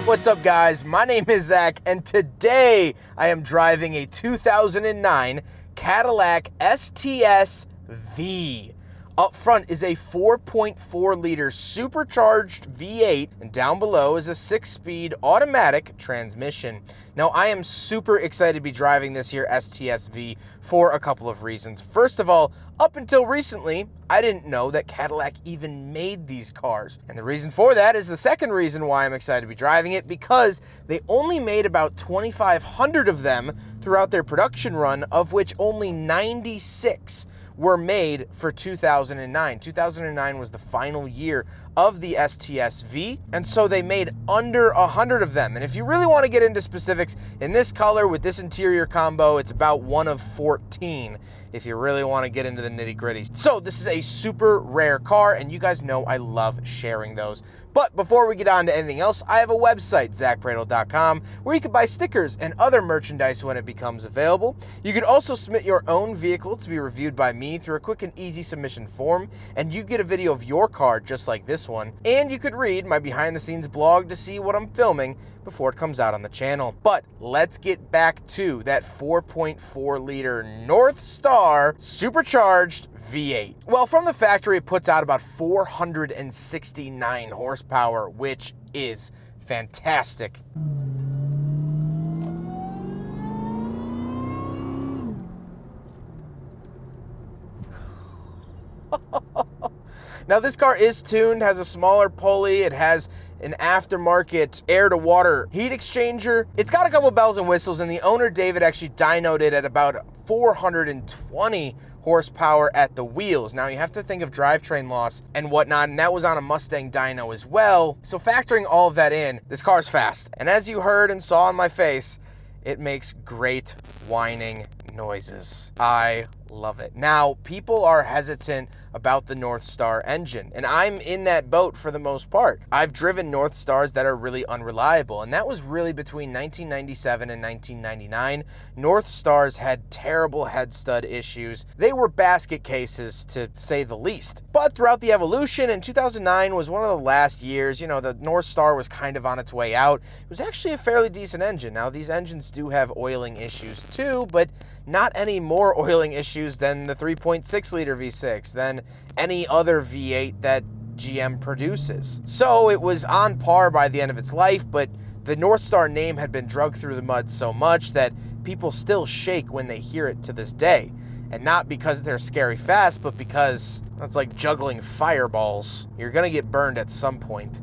What's up, guys? My name is Zach, and today I am driving a 2009 Cadillac STS-V. Up front is a 4.4-liter supercharged V8, and down below is a 6-speed automatic transmission. Now, I am super excited to be driving this here STS-V for a couple of reasons. First of all, up until recently, I didn't know that Cadillac even made these cars. And the reason for that is the second reason why I'm excited to be driving it, because they only made about 2,500 of them throughout their production run, of which only 96 were made for 2009. 2009 was the final year of the STS-V, and so they made under 100 of them. And if you really want to get into specifics, in this color with this interior combo, it's about 1 of 14 if you really want to get into the nitty-gritty. So this is a super rare car, and you guys know I love sharing those. But before we get on to anything else, I have a website, zackbradel.com, where you can buy stickers and other merchandise when it becomes available. You could also submit your own vehicle to be reviewed by me through a quick and easy submission form, and you get a video of your car just like this one. And you could read my behind-the-scenes blog to see what I'm filming before it comes out on the channel. But let's get back to that 4.4-liter North Star supercharged V8. Well, from the factory, it puts out about 469 horsepower, which is fantastic. Now, this car is tuned, has a smaller pulley, it has an aftermarket air-to-water heat exchanger. It's got a couple bells and whistles, and the owner, David, actually dynoed it at about 420 horsepower at the wheels. Now, you have to think of drivetrain loss and whatnot, and that was on a Mustang dyno as well. So factoring all of that in, this car's fast. And as you heard and saw on my face, it makes great whining noises. I love it. Now, people are hesitant about the North Star engine, and I'm in that boat for the most part. I've driven North Stars that are really unreliable, and that was really between 1997 and 1999. North Stars had terrible head stud issues. They were basket cases, to say the least. But throughout the evolution, and 2009 was one of the last years, you know, the North Star was kind of on its way out. It was actually a fairly decent engine. Now, these engines do have oiling issues too, but not any more oiling issues than the 3.6-liter V6, than any other V8 that GM produces. So it was on par by the end of its life, but the North Star name had been dragged through the mud so much that people still shake when they hear it to this day. And not because they're scary fast, but because it's like juggling fireballs. You're gonna get burned at some point.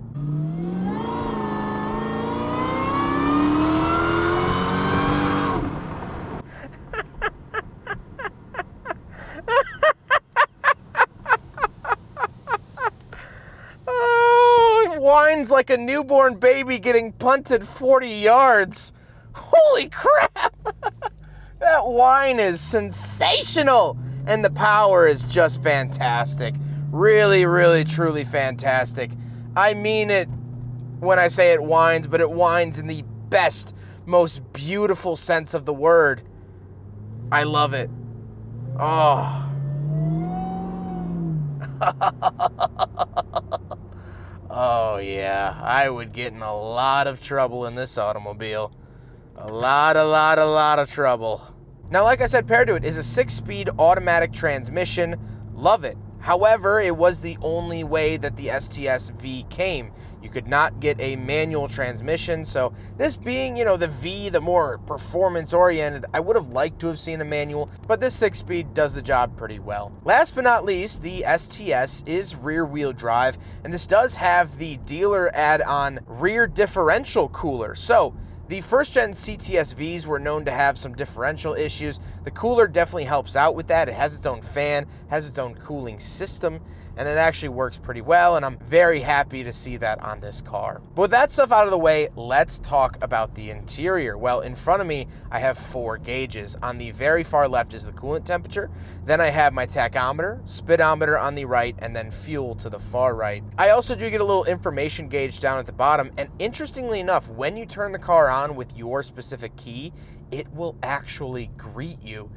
Whines like a newborn baby getting punted 40 yards. Holy crap! That whine is sensational, and the power is just fantastic. Really, really, truly fantastic. I mean it when I say it whines, but it whines in the best, most beautiful sense of the word. I love it. Oh. Oh yeah, I would get in a lot of trouble in this automobile. A lot of trouble. Now, like I said, paired to it is a 6-speed automatic transmission. Love it. However, it was the only way that the STS-V came. You could not get a manual transmission, so this being, you know, the V, the more performance-oriented, I would have liked to have seen a manual, but this 6-speed does the job pretty well. Last but not least, the STS is rear-wheel drive, and this does have the dealer add-on rear differential cooler. So the first-gen CTS-Vs were known to have some differential issues. The cooler definitely helps out with that. It has its own fan, has its own cooling system, and it actually works pretty well, and I'm very happy to see that on this car. But with that stuff out of the way, let's talk about the interior. Well, in front of me, I have 4 gauges. On the very far left is the coolant temperature. Then I have my tachometer, speedometer on the right, and then fuel to the far right. I also do get a little information gauge down at the bottom, and interestingly enough, when you turn the car on with your specific key, it will actually greet you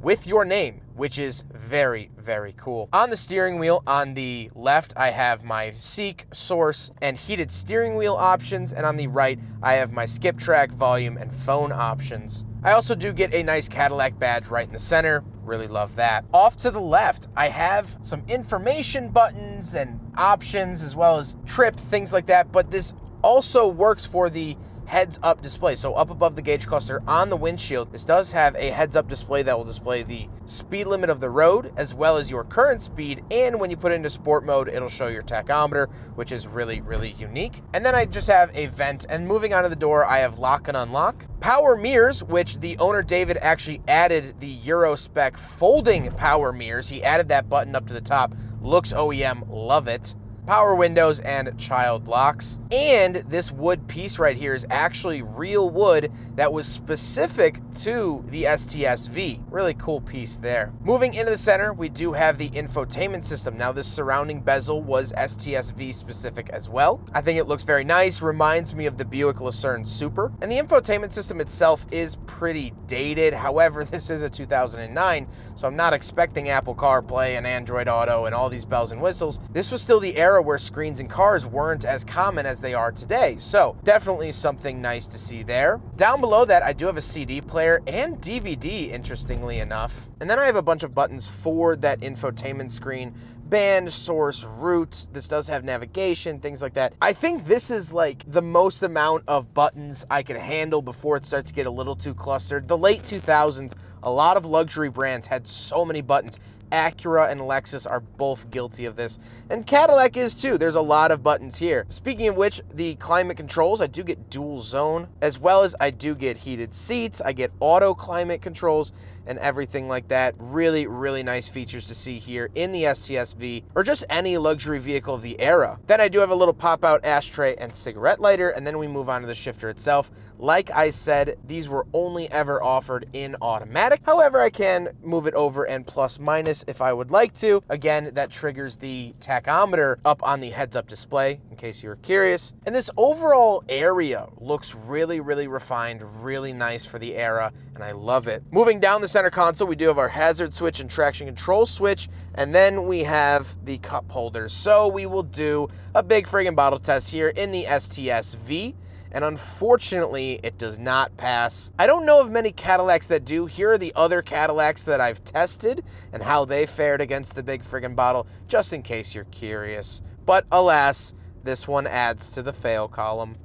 with your name, which is very, very cool. On the steering wheel, on the left, I have my seek, source, and heated steering wheel options, and on the right, I have my skip track, volume, and phone options. I also do get a nice Cadillac badge right in the center. Really love that. Off to the left, I have some information buttons and options as well as trip, things like that, but this also works for the heads-up display. So up above the gauge cluster on the windshield, this does have a heads-up display that will display the speed limit of the road as well as your current speed, and when you put it into sport mode, it'll show your tachometer, which is really, really unique. And then I just have a vent, and moving on to the door, I have lock and unlock. Power mirrors, which the owner David actually added the Euro spec folding power mirrors. He added that button up to the top. Looks OEM, love it. Power windows and child locks. And this wood piece right here is actually real wood that was specific to the STS-V. Really cool piece there. Moving into the center, we do have the infotainment system. Now this surrounding bezel was STS-V specific as well. I think it looks very nice, reminds me of the Buick Lucerne Super. And the infotainment system itself is pretty dated. However, this is a 2009, so I'm not expecting Apple CarPlay and Android Auto and all these bells and whistles. This was still the era where screens in cars weren't as common as they are today. So definitely something nice to see there. Down below that, I do have a CD player and DVD, interestingly enough. And then I have a bunch of buttons for that infotainment screen. Band, source, route. This does have navigation, things like that. I think this is like the most amount of buttons I can handle before it starts to get a little too clustered. The late 2000s, a lot of luxury brands had so many buttons. Acura and Lexus are both guilty of this, and Cadillac is too. There's a lot of buttons here. Speaking of which, the climate controls, I do get dual zone, as well as I do get heated seats. I get auto climate controls and everything like that. Really, really nice features to see here in the STS-V, or just any luxury vehicle of the era. Then I do have a little pop-out ashtray and cigarette lighter, and then we move on to the shifter itself. Like I said, these were only ever offered in automatic. However, I can move it over and plus minus if I would like to. Again, that triggers the tachometer up on the heads-up display, in case you were curious. And this overall area looks really, really refined, really nice for the era, and I love it. Moving down the center console, we do have our hazard switch and traction control switch, and then we have the cup holders. So we will do a big friggin' bottle test here in the STS-V. And unfortunately, it does not pass. I don't know of many Cadillacs that do. Here are the other Cadillacs that I've tested and how they fared against the big friggin' bottle, just in case you're curious. But alas, this one adds to the fail column.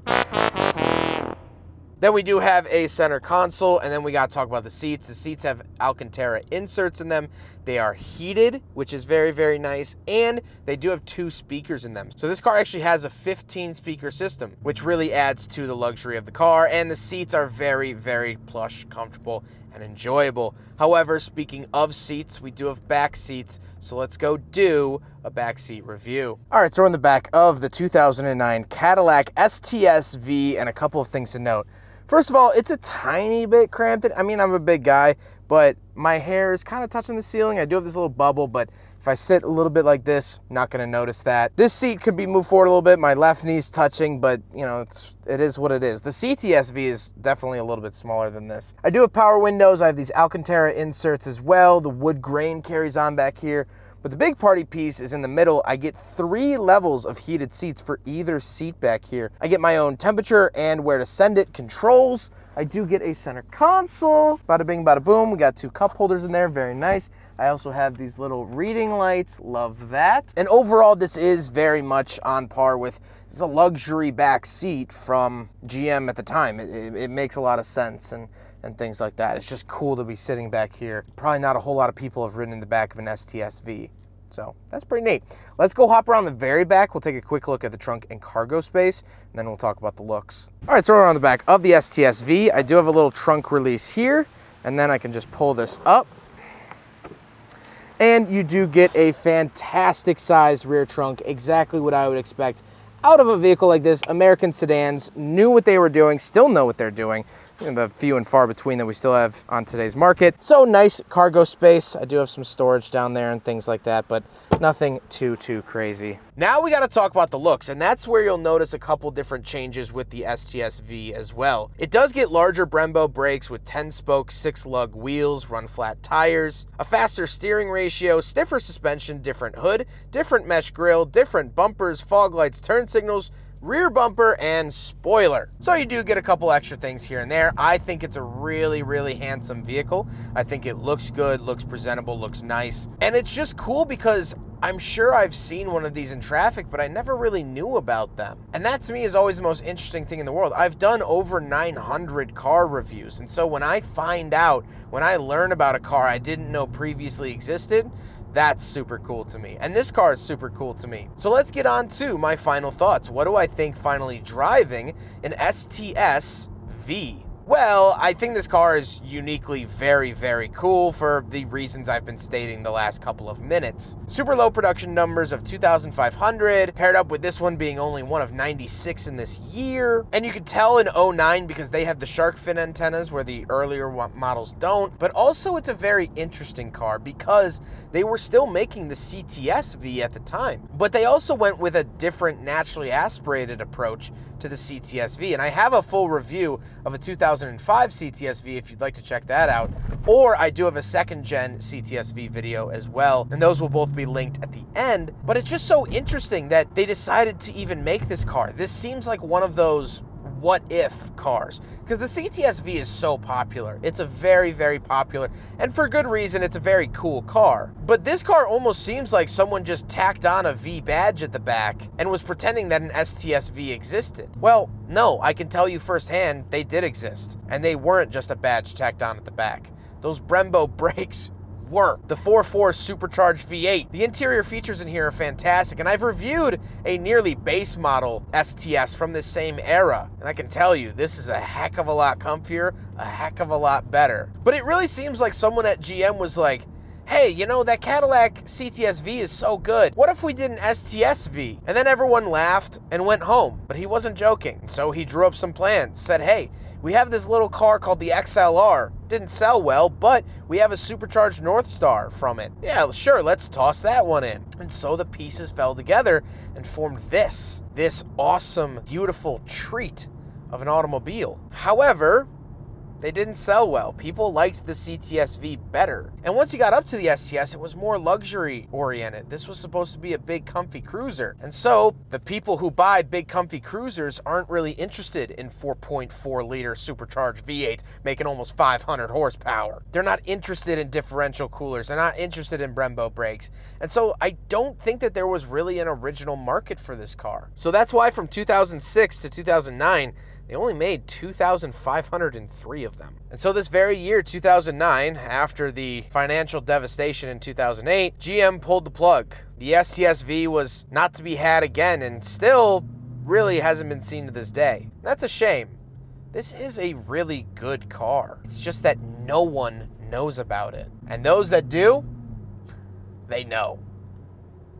Then we do have a center console, and then we got to talk about the seats. The seats have Alcantara inserts in them. They are heated, which is very, very nice, and they do have 2 speakers in them. So this car actually has a 15-speaker system, which really adds to the luxury of the car, and the seats are very, very plush, comfortable, and enjoyable. However, speaking of seats, we do have back seats, so let's go do a backseat review. All right, so we're in the back of the 2009 Cadillac STS-V, and a couple of things to note. First of all, it's a tiny bit cramped. I mean, I'm a big guy, but my hair is kind of touching the ceiling. I do have this little bubble, but if I sit a little bit like this, not gonna notice that. This seat could be moved forward a little bit. My left knee's touching, but you know, it is what it is. The CTS-V is definitely a little bit smaller than this. I do have power windows. I have these Alcantara inserts as well. The wood grain carries on back here. But the big party piece is in the middle. I get 3 levels of heated seats for either seat back here. I get my own temperature and where to send it controls. I do get a center console. Bada bing, bada boom. We got 2 cup holders in there, very nice. I also have these little reading lights, love that. And overall, this is very much on par with, this is a luxury back seat from GM at the time. It makes a lot of sense and things like that. It's just cool to be sitting back here. Probably not a whole lot of people have ridden in the back of an STS-V. So that's pretty neat. Let's go hop around the very back. We'll take a quick look at the trunk and cargo space, and then we'll talk about the looks. All right, so we're on the back of the STS-V. I do have a little trunk release here, and then I can just pull this up. And you do get a fantastic size rear trunk, exactly what I would expect out of a vehicle like this. American sedans knew what they were doing, still know what they're doing. and the few and far between that we still have on today's market. So nice cargo space. I do have some storage down there and things like that, but nothing too crazy. Now we got to talk about the looks, and that's where you'll notice a couple different changes with the STS-V as well. It does get larger Brembo brakes with 10-spoke, 6-lug wheels, run-flat tires, a faster steering ratio, stiffer suspension, different hood, different mesh grille, different bumpers, fog lights, turn signals, rear bumper, and spoiler. So you do get a couple extra things here and there. I think it's a really handsome vehicle. I think it looks good, looks presentable, looks nice. And it's just cool because I'm sure I've seen one of these in traffic, but I never really knew about them. And that to me is always the most interesting thing in the world. I've done over 900 car reviews. And so when I find out, when I learn about a car I didn't know previously existed, that's super cool to me. And this car is super cool to me. So let's get on to my final thoughts. What do I think finally driving an STS-V? Well, I think this car is uniquely very cool for the reasons I've been stating the last couple of minutes. Super low production numbers of 2,500, paired up with this one being only one of 96 in this year. And you can tell in 09 because they have the shark fin antennas where the earlier models don't. But also it's a very interesting car because they were still making the CTS-V at the time. But they also went with a different naturally aspirated approach to the CTS-V. And I have a full review of a 2005 CTS-V if you'd like to check that out. Or I do have a second gen CTS-V video as well, and those will both be linked at the end. But it's just so interesting that they decided to even make this car. This seems like one of those what if cars, because the CTS-V is so popular. It's a very popular, and for good reason. It's a very cool car. But this car almost seems like someone just tacked on a V badge at the back and was pretending that an STS-V existed. Well, no, I can tell you firsthand they did exist, and they weren't just a badge tacked on at the back. Those Brembo brakes work. The 4.4 supercharged V8. The interior features in here are fantastic, and I've reviewed a nearly base model STS from this same era, and I can tell you this is a heck of a lot comfier, a heck of a lot better. But it really seems like someone at GM was like, hey, you know, that Cadillac CTS-V is so good. What if we did an STS-V? And then everyone laughed and went home. But he wasn't joking. So he drew up some plans, said, hey, we have this little car called the XLR. Didn't sell well, but we have a supercharged North Star from it. Yeah, sure, let's toss that one in. And so the pieces fell together and formed this awesome, beautiful treat of an automobile. However, they didn't sell well. People liked the CTS-V better. And once you got up to the STS, it was more luxury oriented. This was supposed to be a big comfy cruiser. And so the people who buy big comfy cruisers aren't really interested in 4.4 liter supercharged V8s making almost 500 horsepower. They're not interested in differential coolers. They're not interested in Brembo brakes. And so I don't think that there was really an original market for this car. So that's why from 2006 to 2009, they only made 2,503 of them. And so this very year, 2009, after the financial devastation in 2008, GM pulled the plug. The STS-V was not to be had again and still really hasn't been seen to this day. That's a shame. This is a really good car. It's just that no one knows about it. And those that do, they know.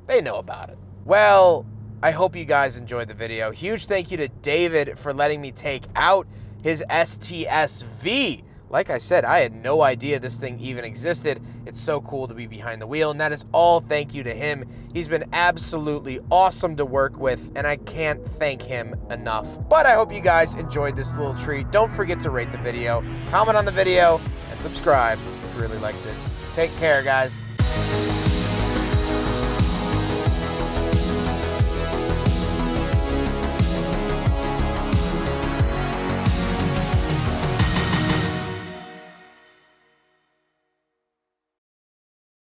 They know about it. Well, I hope you guys enjoyed the video. Huge thank you to David for letting me take out his STS-V. Like I said, I had no idea this thing even existed. It's so cool to be behind the wheel, and that is all thank you to him. He's been absolutely awesome to work with, and I can't thank him enough. But I hope you guys enjoyed this little treat. Don't forget to rate the video, comment on the video, and subscribe if you really liked it. Take care, guys.